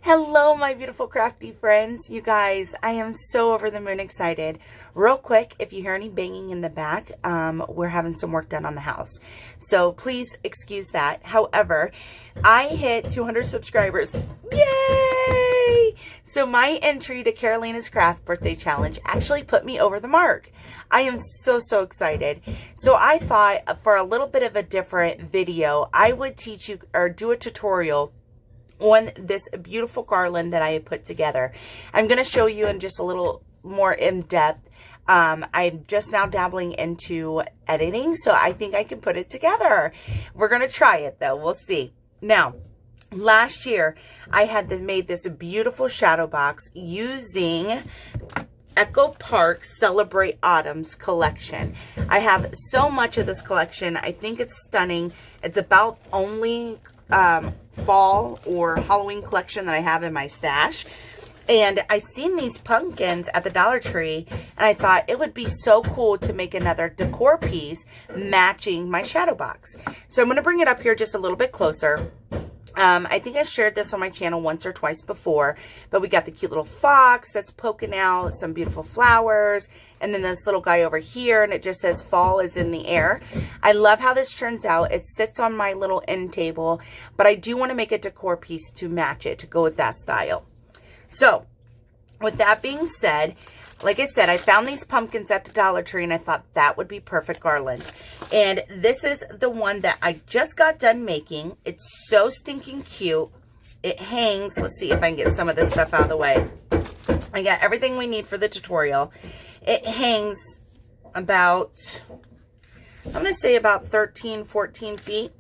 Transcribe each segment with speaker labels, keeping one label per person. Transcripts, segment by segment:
Speaker 1: Hello, my beautiful crafty friends. You guys, I am so over the moon excited. Real quick, if you hear any banging in the back, we're having some work done on the house. So please excuse that. However, I hit 200 subscribers. Yay! So my entry to Carolina's Craft Birthday Challenge actually put me over the mark. I am so excited. So I thought for a little bit of a different video, I would teach you or do a tutorial on this beautiful garland that I have put together. I'm going to show you in just a little more in depth. I'm just now dabbling into editing, so I think I can put it together. We're going to try it though. We'll see. Now, last year I had made this beautiful shadow box using Echo Park Celebrate Autumn's collection. I have so much of this collection. I think it's stunning. It's about only fall or Halloween collection that I have in my stash. And I seen these pumpkins at the Dollar Tree, and I thought it would be so cool to make another decor piece matching my shadow box. So I'm going to bring it up here just a little bit closer. I think I've shared this on my channel once or twice before, but we got the cute little fox that's poking out, some beautiful flowers, and then this little guy over here, and it just says fall is in the air. I love how this turns out. It sits on my little end table, but I do want to make a decor piece to match it, to go with that style. So with that being said, like I said, I found these pumpkins at the Dollar Tree, and I thought that would be perfect garland. And this is the one that I just got done making. It's so stinking cute. It hangs. Let's see if I can get some of this stuff out of the way. I got everything we need for the tutorial. It hangs about, I'm going to say about 13, 14 feet.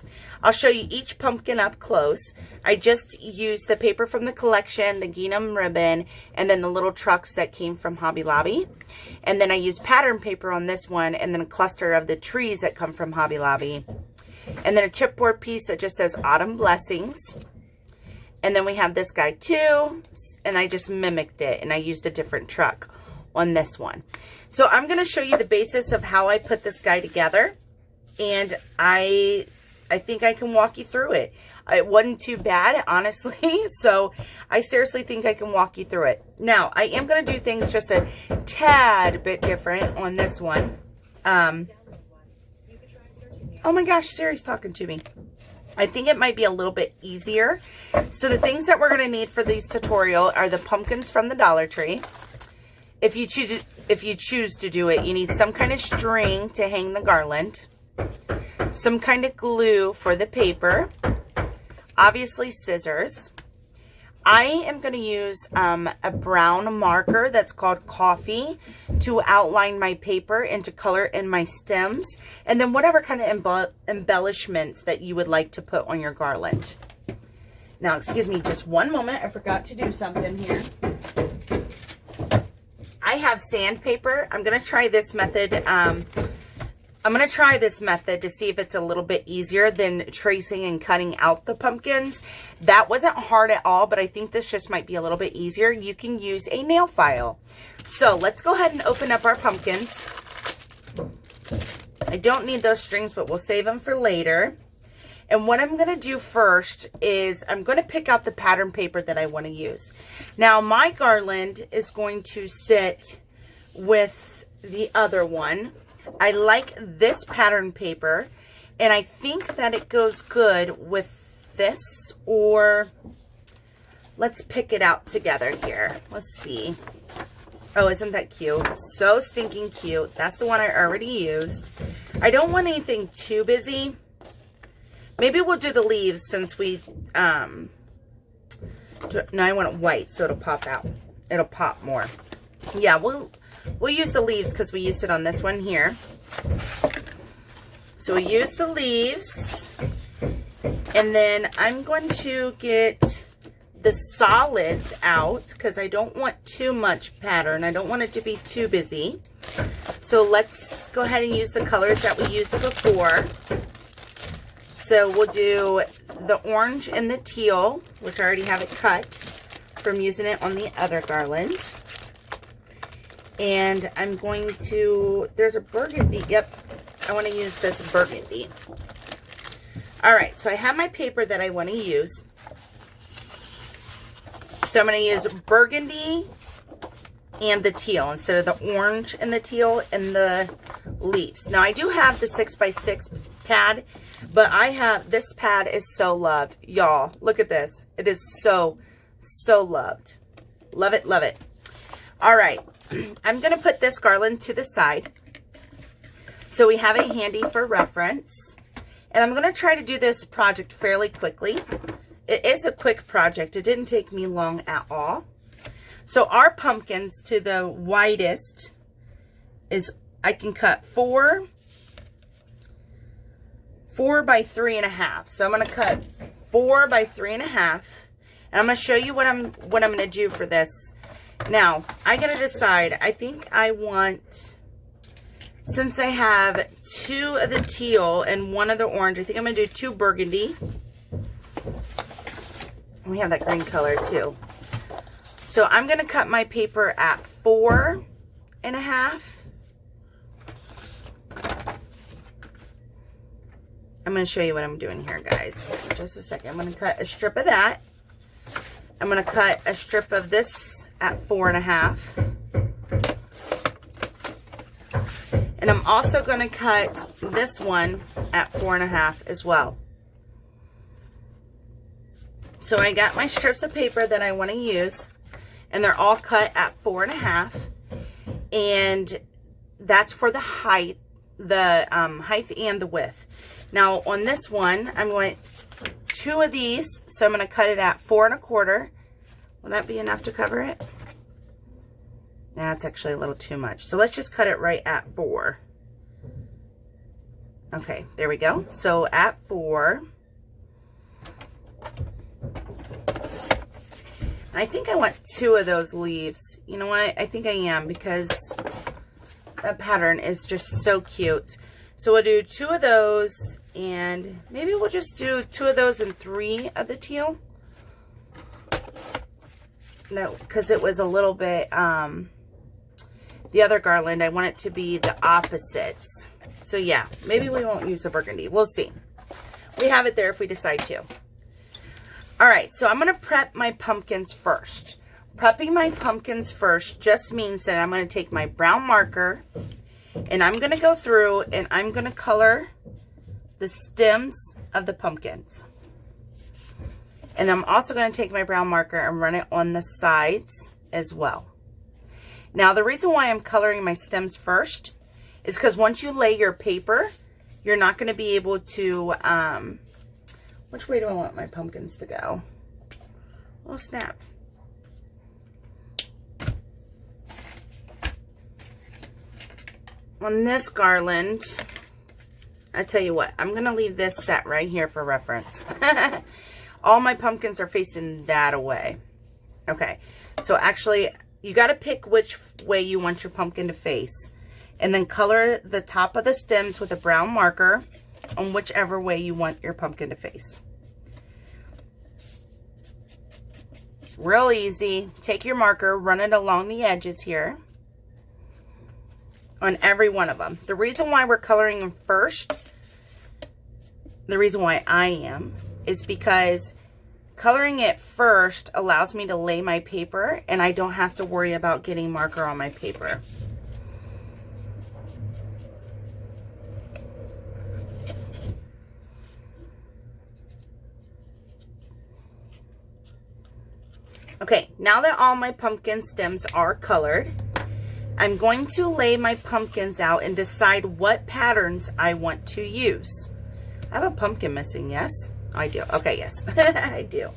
Speaker 1: I'll show you each pumpkin up close. I just used the paper from the collection, the gingham ribbon, and then the little trucks that came from Hobby Lobby. And then I used pattern paper on this one, and then a cluster of the trees that come from Hobby Lobby. And then a chipboard piece that just says Autumn Blessings. And then we have this guy too, and I just mimicked it, and I used a different truck on this one. So I'm going to show you the basis of how I put this guy together, and I think I can walk you through it. It wasn't too bad, honestly, so I seriously think I can walk you through it. Now, I am going to do things just a tad bit different on this one. Oh my gosh, Siri's talking to me. I think it might be a little bit easier. So the things that we're going to need for these tutorial are the pumpkins from the Dollar Tree. If you choose to do it, you need some kind of string to hang the garland, some kind of glue for the paper, obviously scissors. I am going to use a brown marker that's called Coffee to outline my paper and to color in my stems, and then whatever kind of embellishments that you would like to put on your garland. Now, excuse me just one moment. I forgot to do something here. I have sandpaper. I'm going to try this method. I'm going to try this method to see if it's a little bit easier than tracing and cutting out the pumpkins. That wasn't hard at all, but I think this just might be a little bit easier. You can use a nail file. So let's go ahead and open up our pumpkins. I don't need those strings, but we'll save them for later. And what I'm going to do first is I'm going to pick out the pattern paper that I want to use. Now, my garland is going to sit with the other one. I like this pattern paper, and I think that it goes good with this, or let's pick it out together here. Let's see. Oh, isn't that cute? So stinking cute. That's the one I already used. I don't want anything too busy. Maybe we'll do the leaves since we, no, I want it white so it'll pop out. It'll pop more. Yeah, we'll use the leaves because we used it on this one here. So we use the leaves, and then I'm going to get the solids out because I don't want too much pattern. I don't want it to be too busy. So let's go ahead and use the colors that we used before. So we'll do the orange and the teal, which I already have it cut from using it on the other garland. And I'm going to, there's a burgundy. Yep, I want to use this burgundy. All right, so I have my paper that I want to use. So I'm going to use burgundy and the teal instead of the orange and the teal and the leaves. Now I do have the 6x6 pad, but this pad is so loved. Y'all, look at this. It is so loved. Love it, love it. All right, I'm going to put this garland to the side so we have it handy for reference. And I'm going to try to do this project fairly quickly. It is a quick project. It didn't take me long at all. So our pumpkins to the widest is, I can cut 4 by 3.5. So I'm going to cut 4 by 3.5. And I'm going to show you what I'm going to do for this. Now, I got to decide. I think I want, since I have 2 of the teal and 1 of the orange, I think I'm going to do 2 burgundy. We have that green color too. So I'm going to cut my paper at 4.5. I'm going to show you what I'm doing here, guys. Just a second. I'm going to cut a strip of that. I'm going to cut a strip of this at 4.5. And I'm also going to cut this one at 4.5 as well. So I got my strips of paper that I want to use, and they're all cut at 4.5, and that's for the height, height and the width. Now on this one, I'm going 2 of these, so I'm going to cut it at 4.25. Will that be enough to cover it? That's actually a little too much. So let's just cut it right at 4. Okay, there we go. So at 4. I think I want 2 of those leaves. You know what? I think I am, because that pattern is just so cute. So we'll do 2 of those, and maybe we'll just do 2 of those and 3 of the teal. No, because it was a little bit, the other garland, I want it to be the opposites. So yeah, maybe we won't use the burgundy. We'll see. We have it there if we decide to. All right, so I'm going to prep my pumpkins first. Prepping my pumpkins first just means that I'm going to take my brown marker and I'm going to go through and I'm going to color the stems of the pumpkins. And I'm also going to take my brown marker and run it on the sides as well. Now, the reason why I'm coloring my stems first is because once you lay your paper, you're not going to be able to, which way do I want my pumpkins to go? Oh, snap. On this garland, I tell you what, I'm going to leave this set right here for reference. All my pumpkins are facing that away. Okay, so actually, you got to pick which way you want your pumpkin to face. And then color the top of the stems with a brown marker on whichever way you want your pumpkin to face. Real easy. Take your marker, run it along the edges here on every one of them. The reason why we're coloring them first, the reason why I am, is because coloring it first allows me to lay my paper and I don't have to worry about getting marker on my paper. Okay, now that all my pumpkin stems are colored, I'm going to lay my pumpkins out and decide what patterns I want to use. I have a pumpkin missing, yes? I do. Okay, yes, I do.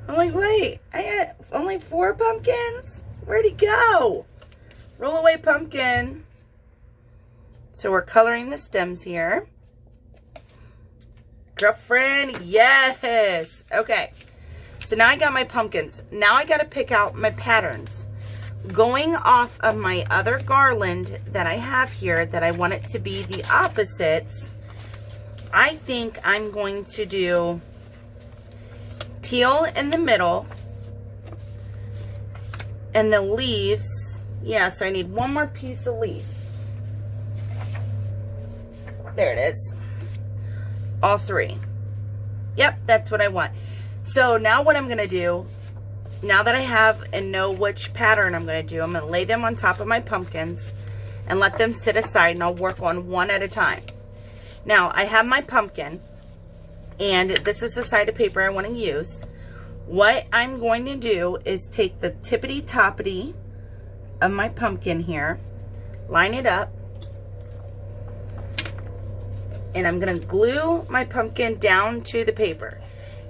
Speaker 1: I'm like, wait, I had only 4 pumpkins? Where'd he go? Roll away, pumpkin. So we're coloring the stems here. Girlfriend, yes. Okay. So now I got my pumpkins. Now I got to pick out my patterns. Going off of my other garland that I have here that I want it to be the opposites, I think I'm going to do teal in the middle and the leaves. Yeah, so I need one more piece of leaf. There it is. All 3. Yep, that's what I want. So now what I'm going to do now that I have and know which pattern I'm going to do, I'm going to lay them on top of my pumpkins and let them sit aside, and I'll work on one at a time. Now, I have my pumpkin, and this is the side of paper I want to use. What I'm going to do is take the tippity-toppity of my pumpkin here, line it up, and I'm going to glue my pumpkin down to the paper.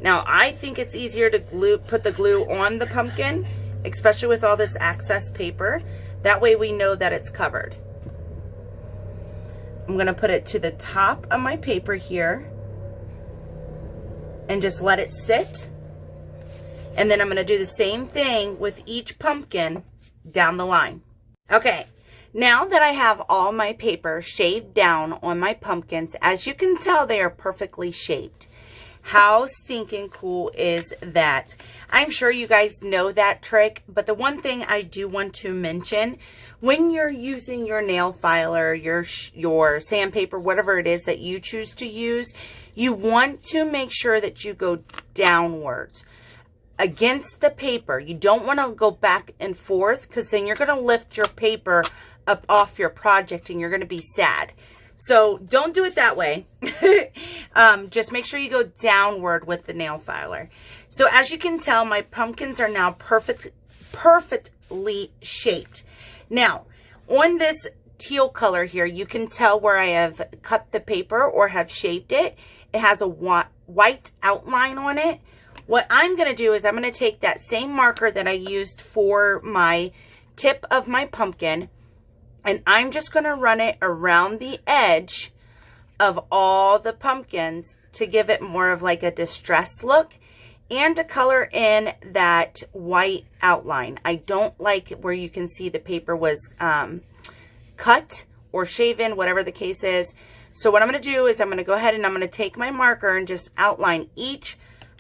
Speaker 1: Now, I think it's easier to put the glue on the pumpkin, especially with all this excess paper. That way we know that it's covered. I'm going to put it to the top of my paper here and just let it sit. And then I'm going to do the same thing with each pumpkin down the line. Okay, now that I have all my paper shaved down on my pumpkins, as you can tell, they are perfectly shaped. How stinking cool is that? I'm sure you guys know that trick, but the one thing I do want to mention, when you're using your nail filer, your sandpaper, whatever it is that you choose to use, you want to make sure that you go downwards against the paper. You don't want to go back and forth, because then you're going to lift your paper up off your project and you're going to be sad. So don't do it that way. Just make sure you go downward with the nail filer. So as you can tell, my pumpkins are now perfectly shaped. Now, on this teal color here, you can tell where I have cut the paper or have shaped it. It has a white outline on it. What I'm going to do is I'm going to take that same marker that I used for my tip of my pumpkin, and I'm just going to run it around the edge of all the pumpkins to give it more of like a distressed look and to color in that white outline. I don't like where you can see the paper was cut or shaven, whatever the case is. So what I'm going to do is I'm going to go ahead and I'm going to take my marker and just outline each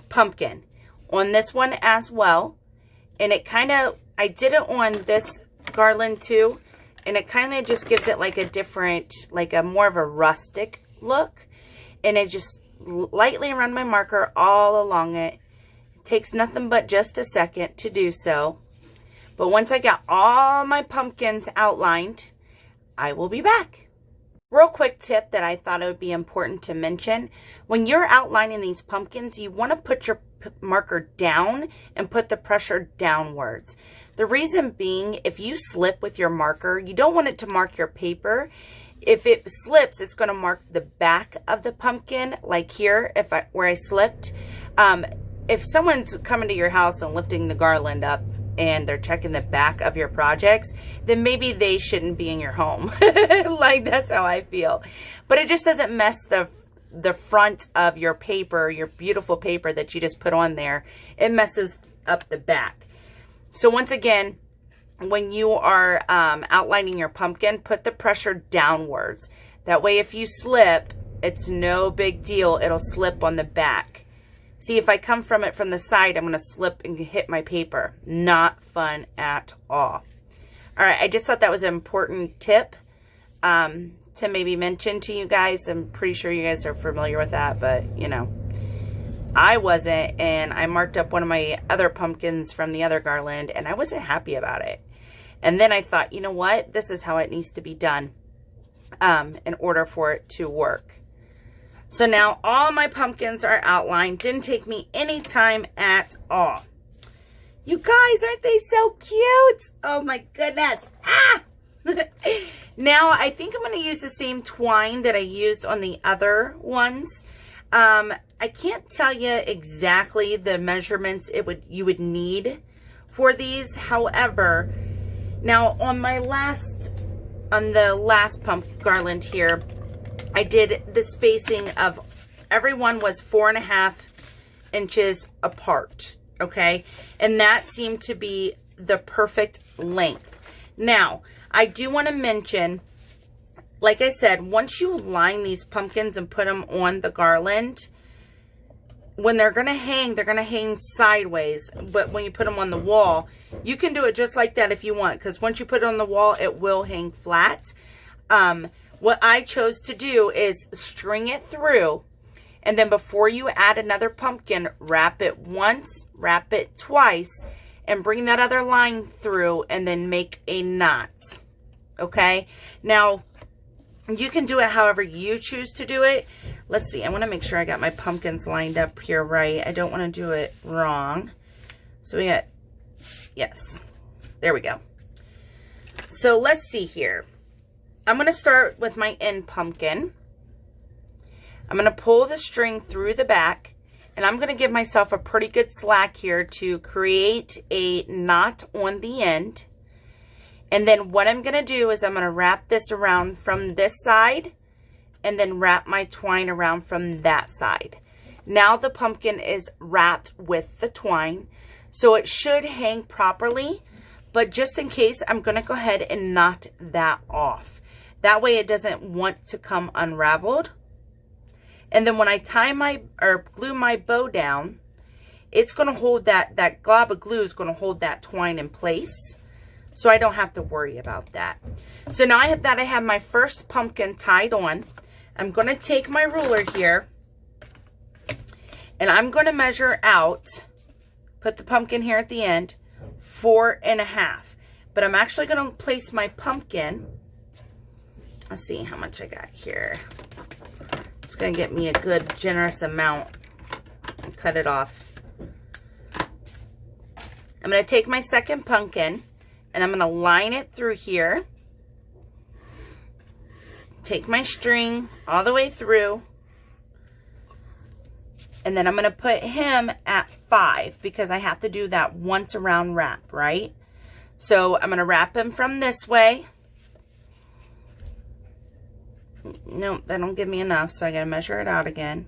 Speaker 1: pumpkin on this one as well. And it kind of, I did it on this garland too. And it kind of just gives it like a different, like a more of a rustic look. And it just lightly run my marker all along it. It takes nothing but just a second to do so. But once I got all my pumpkins outlined, I will be back. Real quick tip that I thought it would be important to mention. When you're outlining these pumpkins, you want to put your marker down and put the pressure downwards. The reason being, if you slip with your marker, you don't want it to mark your paper. If it slips, it's going to mark the back of the pumpkin, like here, where I slipped. If someone's coming to your house and lifting the garland up and they're checking the back of your projects, then maybe they shouldn't be in your home. Like, that's how I feel. But it just doesn't mess the front of your paper, your beautiful paper that you just put on there. It messes up the back. So once again, when you are outlining your pumpkin, put the pressure downwards. That way, if you slip, it's no big deal. It'll slip on the back. See, if I come from it from the side, I'm going to slip and hit my paper. Not fun at all. All right, I just thought that was an important tip to maybe mention to you guys. I'm pretty sure you guys are familiar with that, but, you know. I wasn't, and I marked up one of my other pumpkins from the other garland, and I wasn't happy about it. And then I thought, you know what? This is how it needs to be done in order for it to work. So now all my pumpkins are outlined. Didn't take me any time at all. You guys, aren't they so cute? Oh my goodness. Ah! Now I think I'm going to use the same twine that I used on the other ones. I can't tell you exactly the measurements you would need for these. However, now on the last pump garland here, I did the spacing of everyone was 4.5 inches apart. Okay. And that seemed to be the perfect length. Now, I do want to mention, like I said, once you line these pumpkins and put them on the garland, when they're going to hang sideways. But when you put them on the wall, you can do it just like that if you want, because once you put it on the wall, it will hang flat. What I chose to do is string it through, and then before you add another pumpkin, wrap it once, wrap it twice, and bring that other line through and then make a knot. Okay, now you can do it however you choose to do it. Let's see, I want to make sure I got my pumpkins lined up here right. I don't want to do it wrong. So we got, yes, there we go. So let's see here. I'm going to start with my end pumpkin. I'm going to pull the string through the back, and I'm going to give myself a pretty good slack here to create a knot on the end. And then what I'm going to do is I'm going to wrap this around from this side and then wrap my twine around from that side. Now the pumpkin is wrapped with the twine, so it should hang properly, but just in case, I'm going to go ahead and knot that off. That way it doesn't want to come unraveled. And then when I tie my, or glue my bow down, it's going to hold that glob of glue is going to hold that twine in place. So I don't have to worry about that. So now I have my first pumpkin tied on. I'm going to take my ruler here and I'm going to measure out, put the pumpkin here at the end, 4.5. But I'm actually going to place my pumpkin. Let's see how much I got here. It's going to get me a good generous amount and cut it off. I'm going to take my second pumpkin and I'm going to line it through here. Take my string all the way through. And then I'm going to put him at 5 because I have to do that once around wrap, right? So I'm going to wrap him from this way. Nope, that don't give me enough, so I got to measure it out again.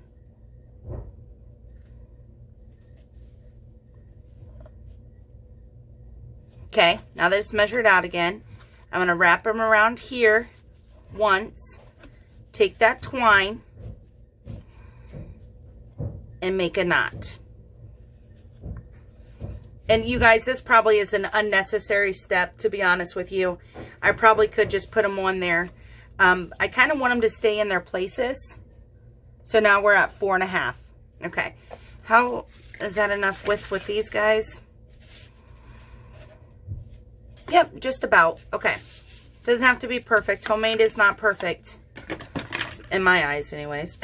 Speaker 1: Okay, now that it's measured out again, I'm going to wrap him around here once, take that twine, and make a knot. And you guys, this probably is an unnecessary step, to be honest with you. I probably could just put them on there. I kind of want them to stay in their places. So now we're at 4.5. Okay. How is that enough width with these guys? Yep, just about. Okay. Doesn't have to be perfect. Homemade is not perfect. In my eyes, anyways.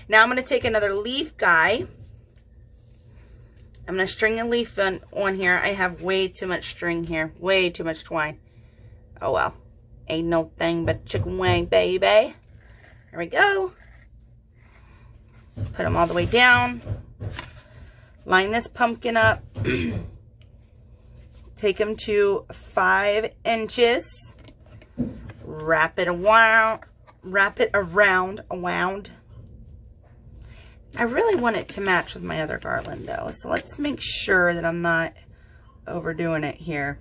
Speaker 1: Now I'm going to take another leaf guy. I'm going to string a leaf on here. I have way too much string here. Way too much twine. Oh, well. Ain't no thing but chicken wing, baby. There we go. Put them all the way down. Line this pumpkin up. Take them to 5 inches. Wrap it around. I really want it to match with my other garland though. So let's make sure that I'm not overdoing it here.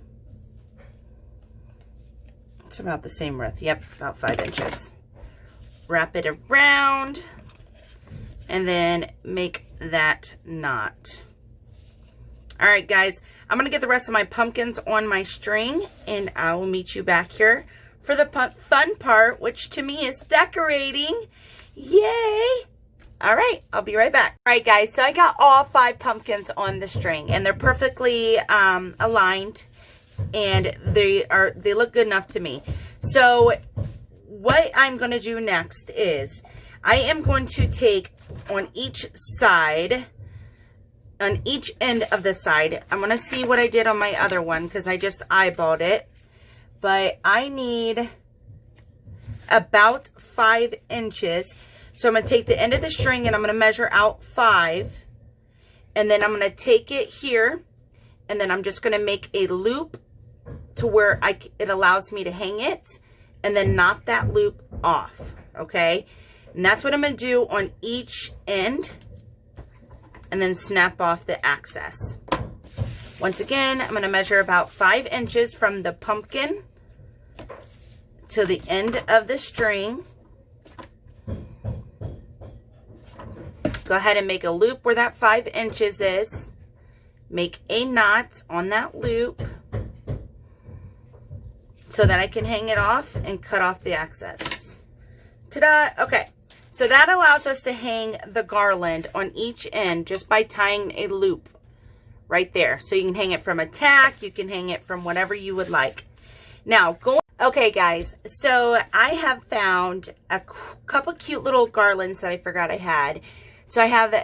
Speaker 1: It's about the same width. Yep, about 5 inches. Wrap it around and then make that knot. All right, guys, I'm going to get the rest of my pumpkins on my string and I will meet you back here for the fun part, which to me is decorating. Yay! All right, I'll be right back. All right, guys, so I got all 5 pumpkins on the string and they're perfectly aligned. And they look good enough to me. So what I'm going to do next is I am going to take on each side, on each end of the side. I'm going to see what I did on my other one because I just eyeballed it. But I need about 5 inches. So I'm going to take the end of the string and I'm going to measure out 5. And then I'm going to take it here. And then I'm just going to make a loop to where it allows me to hang it and then knot that loop off, okay? And that's what I'm going to do on each end and then snap off the excess. Once again, I'm going to measure about 5 inches from the pumpkin to the end of the string. Go ahead and make a loop where that 5 inches is. Make a knot on that loop so that I can hang it off and cut off the excess. Ta-da! Okay, so that allows us to hang the garland on each end just by tying a loop right there. So you can hang it from a tack, you can hang it from whatever you would like. Now, okay guys, so I have found a couple cute little garlands that I forgot I had. So I have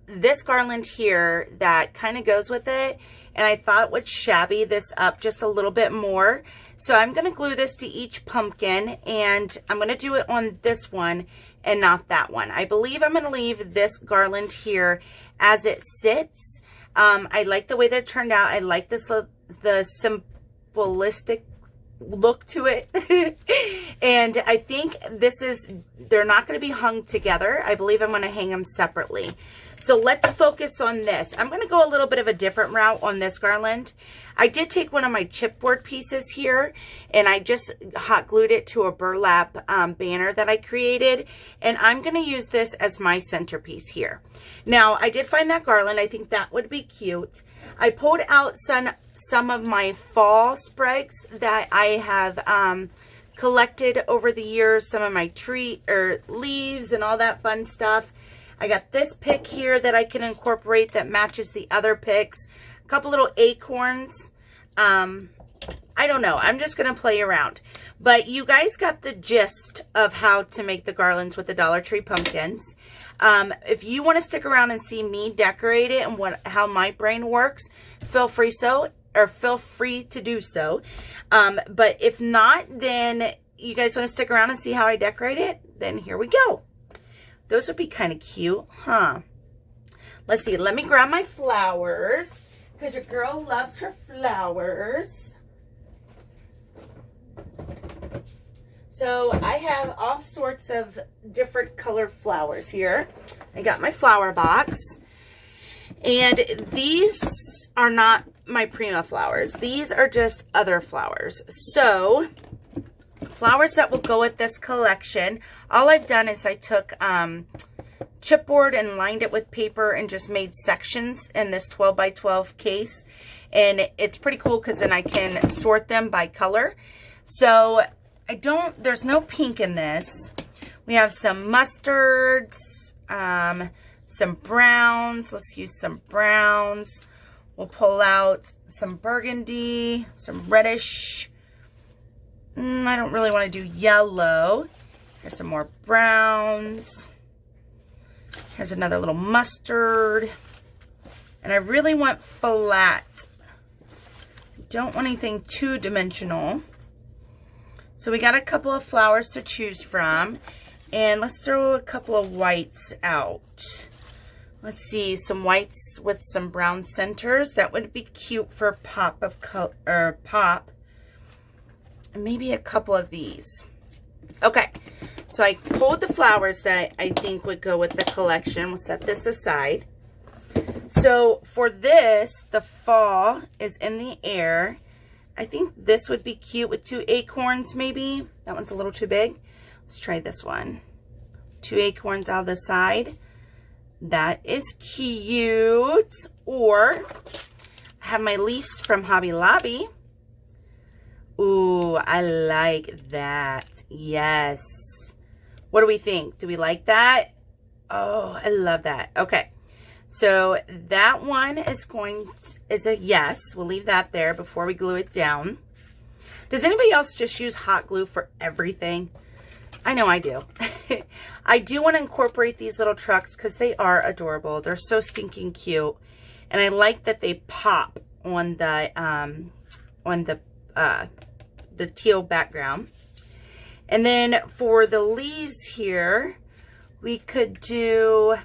Speaker 1: this garland here that kind of goes with it, and I thought would shabby this up just a little bit more. So I'm going to glue this to each pumpkin, and I'm going to do it on this one and not that one. I believe I'm going to leave this garland here as it sits. I like the way that it turned out. I like this, the symbolistic look to it. And I think they're not going to be hung together. I believe I'm going to hang them separately. So let's focus on this. I'm going to go a little bit of a different route on this garland. I did take one of my chipboard pieces here, and I just hot glued it to a burlap banner that I created, and I'm going to use this as my centerpiece here. Now, I did find that garland. I think that would be cute. I pulled out some of my fall sprigs that I have collected over the years, some of my leaves and all that fun stuff. I got this pick here that I can incorporate that matches the other picks. A couple little acorns. I don't know. I'm just going to play around. But you guys got the gist of how to make the garlands with the Dollar Tree pumpkins. If you want to stick around and see me decorate it and how my brain works, feel free to do so. But if not, then you guys want to stick around and see how I decorate it, then here we go. Those would be kind of cute, huh? Let's see. Let me grab my flowers, because your girl loves her flowers. So I have all sorts of different colored flowers here. I got my flower box. And these are not my Prima flowers. These are just other flowers. So flowers that will go with this collection. All I've done is I took chipboard and lined it with paper and just made sections in this 12 by 12 case. And it's pretty cool because then I can sort them by color. So there's no pink in this. We have some mustards, some browns. Let's use some browns. We'll pull out some burgundy, some reddish. I don't really want to do yellow. Here's some more browns. Here's another little mustard. And I really want flat. I don't want anything two-dimensional. So we got a couple of flowers to choose from. And let's throw a couple of whites out. Let's see, some whites with some brown centers. That would be cute for a pop of color, or pop. And maybe a couple of these. Okay, so I pulled the flowers that I think would go with the collection. We'll set this aside. So for this, the fall is in the air. I think this would be cute with 2 acorns maybe. That one's a little too big. Let's try this one. 2 acorns out the side. That is cute. Or I have my leaves from Hobby Lobby. Ooh, I like that. Yes. What do we think? Do we like that? Oh, I love that. Okay. So that one is a yes. We'll leave that there before we glue it down. Does anybody else just use hot glue for everything? I know I do. I do want to incorporate these little trucks because they are adorable. They're so stinking cute. And I like that they pop on the teal background. And then for the leaves here, we could do,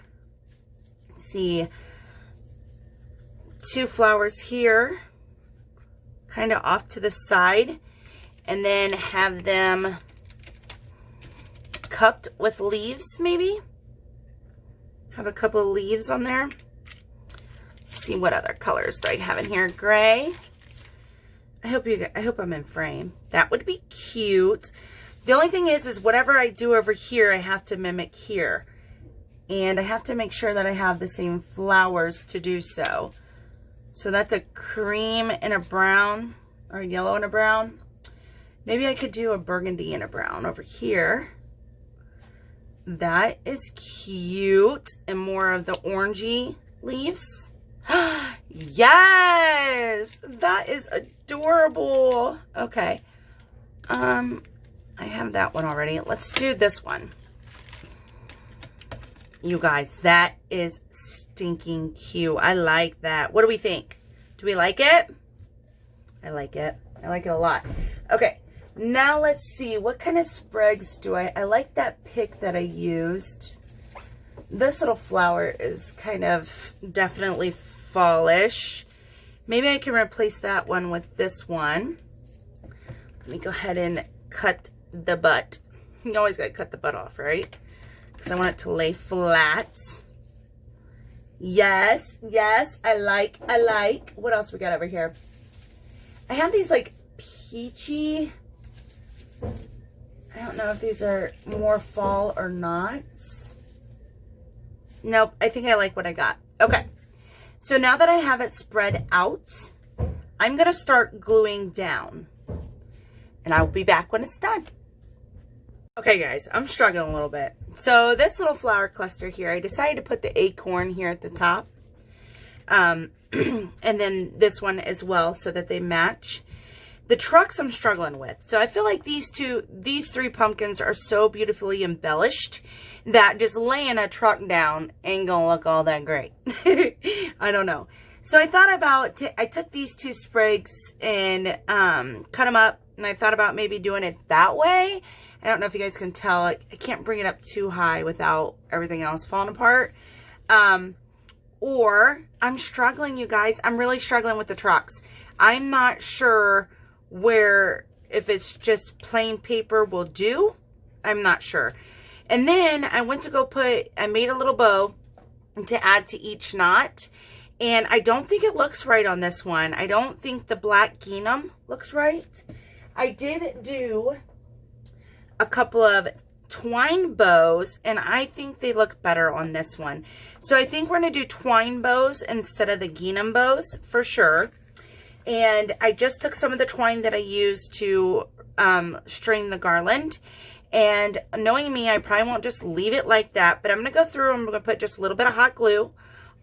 Speaker 1: let's see, 2 flowers here, kind of off to the side, and then have them cupped with leaves, maybe. Have a couple of leaves on there. Let's see, what other colors do I have in here? Gray. I hope I'm in frame. That would be cute. The only thing is whatever I do over here, I have to mimic here. And I have to make sure that I have the same flowers to do so. So that's a cream and a brown, or a yellow and a brown. Maybe I could do a burgundy and a brown over here. That is cute. And more of the orangey leaves. Yes, that is adorable. Okay. I have that one already. Let's do this one. You guys, that is stinking cute. I like that. What do we think? Do we like it? I like it. I like it a lot. Okay, now let's see. What kind of sprigs do I like that pick that I used. This little flower is kind of definitely fallish. Maybe I can replace that one with this one. Let me go ahead and cut the butt. You always got to cut the butt off, right? Because I want it to lay flat. Yes, yes, I like. What else we got over here? I have these like peachy. I don't know if these are more fall or not. Nope, I think I like what I got. Okay, so now that I have it spread out, I'm going to start gluing down. And I will be back when it's done. Okay guys, I'm struggling a little bit. So this little flower cluster here, I decided to put the acorn here at the top. And then this one as well so that they match. The trucks I'm struggling with. So I feel like these three pumpkins are so beautifully embellished that just laying a truck down ain't gonna look all that great. I don't know. So I thought about, I took these two sprigs and cut them up, and I thought about maybe doing it that way. I don't know if you guys can tell, I can't bring it up too high without everything else falling apart. Or I'm struggling, you guys. I'm really struggling with the trucks. I'm not sure if it's just plain paper will do. I'm not sure. And then I went to I made a little bow to add to each knot. And I don't think it looks right on this one. I don't think the black gingham looks right. I did do a couple of twine bows, and I think they look better on this one. So I think we're going to do twine bows instead of the gingham bows for sure. And I just took some of the twine that I used to string the garland. And knowing me, I probably won't just leave it like that, but I'm going to go through and I'm going to put just a little bit of hot glue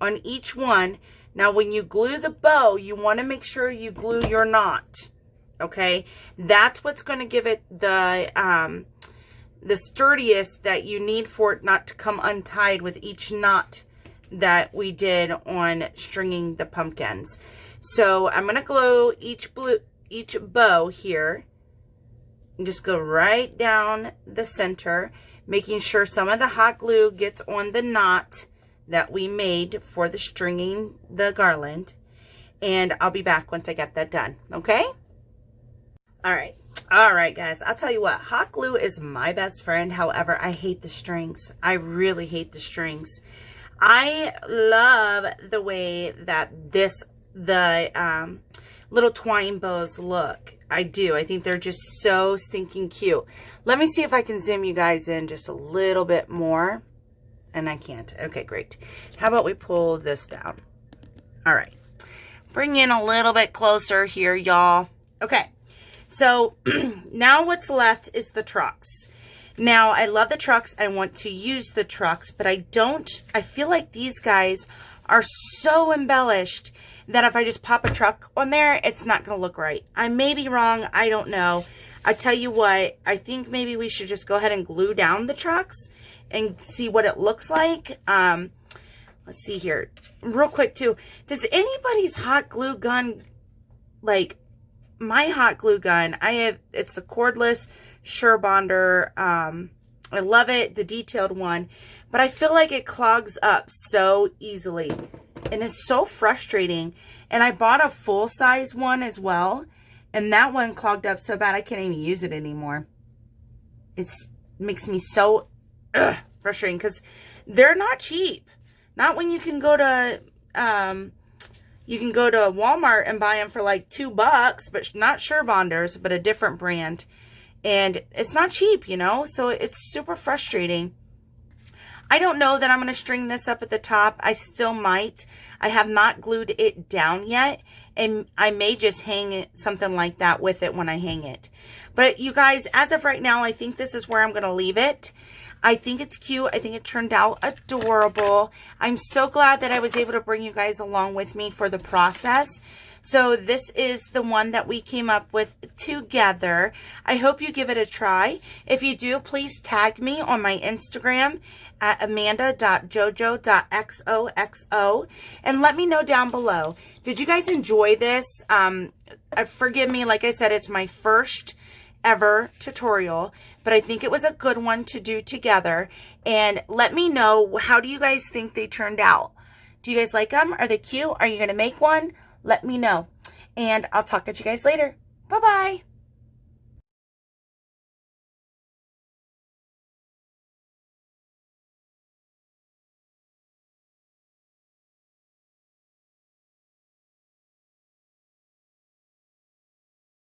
Speaker 1: on each one. Now, when you glue the bow, you want to make sure you glue your knot. Okay, that's what's going to give it the sturdiest that you need for it not to come untied with each knot that we did on stringing the pumpkins. So I'm going to glue each bow here and just go right down the center, making sure some of the hot glue gets on the knot that we made for the stringing the garland. And I'll be back once I get that done. Okay. All right, guys, I'll tell you what, hot glue is my best friend. However, I hate the strings. I really hate the strings. I love the way that the little twine bows look. I do. I think they're just so stinking cute. Let me see if I can zoom you guys in just a little bit more. And I can't. Okay, great. How about we pull this down? All right. Bring in a little bit closer here, y'all. Okay. So now what's left is the trucks. Now, I love the trucks. I want to use the trucks, but I feel like these guys are so embellished that if I just pop a truck on there, it's not going to look right. I may be wrong. I don't know. I tell you what, I think maybe we should just go ahead and glue down the trucks and see what it looks like. Let's see here. Real quick, too. Does anybody's hot glue gun, like my hot glue gun, it's the cordless Surebonder. I love it, the detailed one, but I feel like it clogs up so easily and it's so frustrating. And I bought a full-size one as well, and that one clogged up so bad I can't even use it anymore. It makes me so frustrating because they're not cheap. Not when you can go to Walmart and buy them for like $2, but not Surebonders, but a different brand. And it's not cheap, you know, so it's super frustrating. I don't know that I'm going to string this up at the top. I still might. I have not glued it down yet, and I may just hang it, something like that with it when I hang it. But you guys, as of right now, I think this is where I'm going to leave it. I think it's cute. I think it turned out adorable. I'm so glad that I was able to bring you guys along with me for the process. So this is the one that we came up with together. I hope you give it a try. If you do, please tag me on my Instagram at amanda.jojo.xoxo and let me know down below. Did you guys enjoy this? Forgive me, like I said, it's my first ever tutorial, but I think it was a good one to do together. And let me know, how do you guys think they turned out? Do you guys like them? Are they cute? Are you going to make one? Let me know. And I'll talk to you guys later. Bye-bye.